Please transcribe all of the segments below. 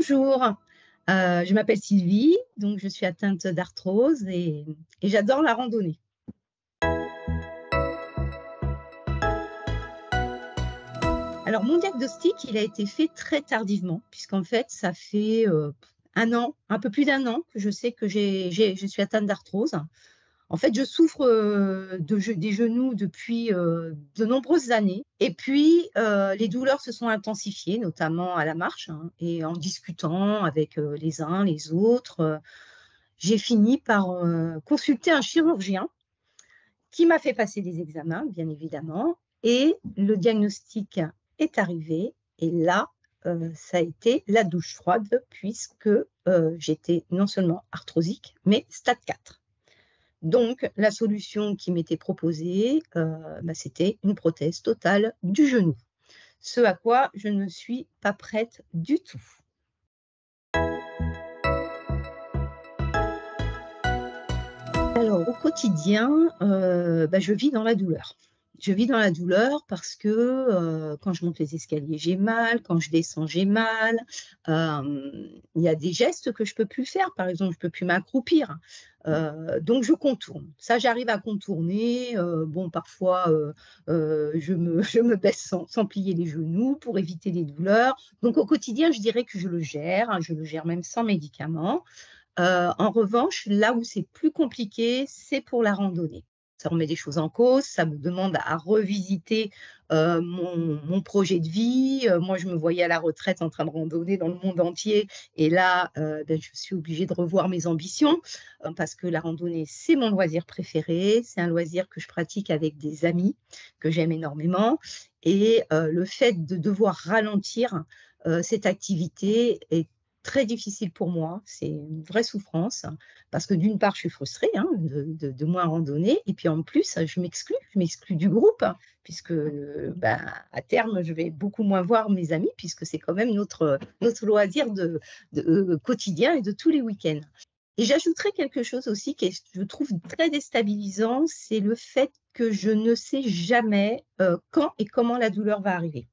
Bonjour, je m'appelle Sylvie, donc je suis atteinte d'arthrose et j'adore la randonnée. Alors mon diagnostic, il a été fait très tardivement puisqu'en fait ça fait, 1 an, un peu plus d'1 an que je sais que je suis atteinte d'arthrose. En fait, je souffre, des genoux depuis, de nombreuses années et puis, les douleurs se sont intensifiées, notamment à la marche, hein, et en discutant avec, les uns, les autres, j'ai fini par, consulter un chirurgien qui m'a fait passer des examens, bien évidemment, et le diagnostic est arrivé et là, ça a été la douche froide puisque, j'étais non seulement arthrosique, mais stade 4. Donc la solution qui m'était proposée, c'était une prothèse totale du genou. Ce à quoi je ne suis pas prête du tout. Alors au quotidien, je vis dans la douleur. Je vis dans la douleur parce que, quand je monte les escaliers, j'ai mal, quand je descends, j'ai mal. Il y a des gestes que je peux plus faire. Par exemple, je peux plus m'accroupir, donc je contourne. Ça, j'arrive à contourner, bon parfois, je me baisse sans plier les genoux pour éviter les douleurs. Donc au quotidien, je dirais que je le gère, hein, je le gère même sans médicaments. En revanche, là où c'est plus compliqué, c'est pour la randonnée. Ça remet des choses en cause, ça me demande à revisiter, mon projet de vie. Moi, je me voyais à la retraite en train de randonner dans le monde entier et là, je suis obligée de revoir mes ambitions, parce que la randonnée, c'est mon loisir préféré. C'est un loisir que je pratique avec des amis que j'aime énormément et le fait de devoir ralentir, cette activité est très difficile pour moi, c'est une vraie souffrance parce que d'une part, je suis frustrée, hein, de moins randonner et puis en plus, je m'exclus du groupe puisque, à terme, je vais beaucoup moins voir mes amis puisque c'est quand même notre loisir quotidien et de tous les week-ends. Et j'ajouterais quelque chose aussi qui est, je trouve, très déstabilisant, c'est le fait que je ne sais jamais, quand et comment la douleur va arriver.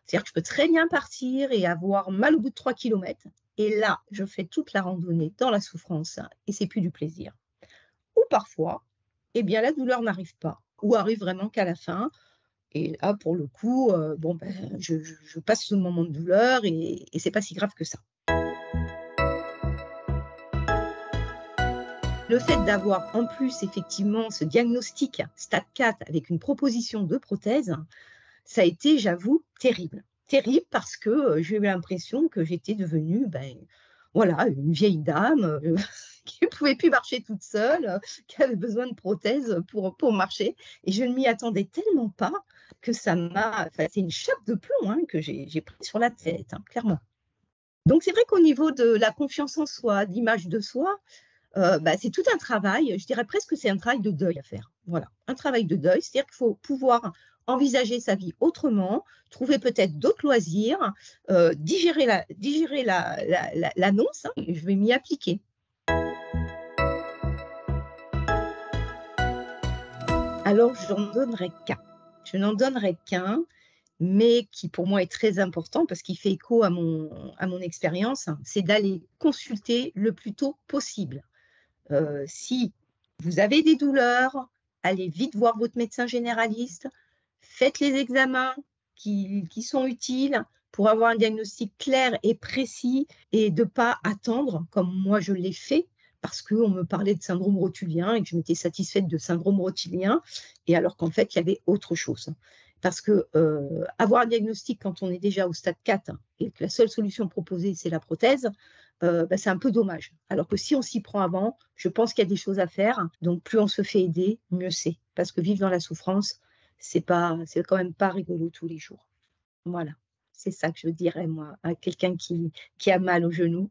C'est-à-dire que je peux très bien partir et avoir mal au bout de 3 kilomètres et là, je fais toute la randonnée dans la souffrance et c'est plus du plaisir. Ou parfois, eh bien, la douleur n'arrive pas ou arrive vraiment qu'à la fin et là, pour le coup, je passe ce moment de douleur et c'est pas si grave que ça. Le fait d'avoir en plus effectivement ce diagnostic stade 4 avec une proposition de prothèse, ça a été, j'avoue, terrible. Terrible parce que, j'ai eu l'impression que j'étais devenue, voilà, une vieille dame, qui ne pouvait plus marcher toute seule, qui avait besoin de prothèses pour marcher et je ne m'y attendais tellement pas que c'est une chape de plomb, hein, que j'ai pris sur la tête, hein, clairement. Donc c'est vrai qu'au niveau de la confiance en soi, d'image de soi, c'est tout un travail, je dirais presque que c'est un travail de deuil à faire. Voilà, un travail de deuil, c'est-à-dire qu'il faut pouvoir envisager sa vie autrement, trouver peut-être d'autres loisirs, digérer l'annonce, hein, et je vais m'y appliquer. Alors je n'en donnerai qu'un. Je n'en donnerai qu'un, mais qui pour moi est très important parce qu'il fait écho à mon expérience, c'est d'aller consulter le plus tôt possible. Si vous avez des douleurs, allez vite voir votre médecin généraliste, faites les examens qui sont utiles pour avoir un diagnostic clair et précis et de ne pas attendre comme moi je l'ai fait parce qu'on me parlait de syndrome rotulien et que je m'étais satisfaite de syndrome rotulien et alors qu'en fait il y avait autre chose. Parce que avoir un diagnostic quand on est déjà au stade 4 et que la seule solution proposée c'est la prothèse, c'est un peu dommage. Alors que si on s'y prend avant, je pense qu'il y a des choses à faire. Donc plus on se fait aider, mieux c'est. Parce que vivre dans la souffrance, c'est quand même pas rigolo tous les jours. Voilà, c'est ça que je dirais moi à quelqu'un qui a mal au genou.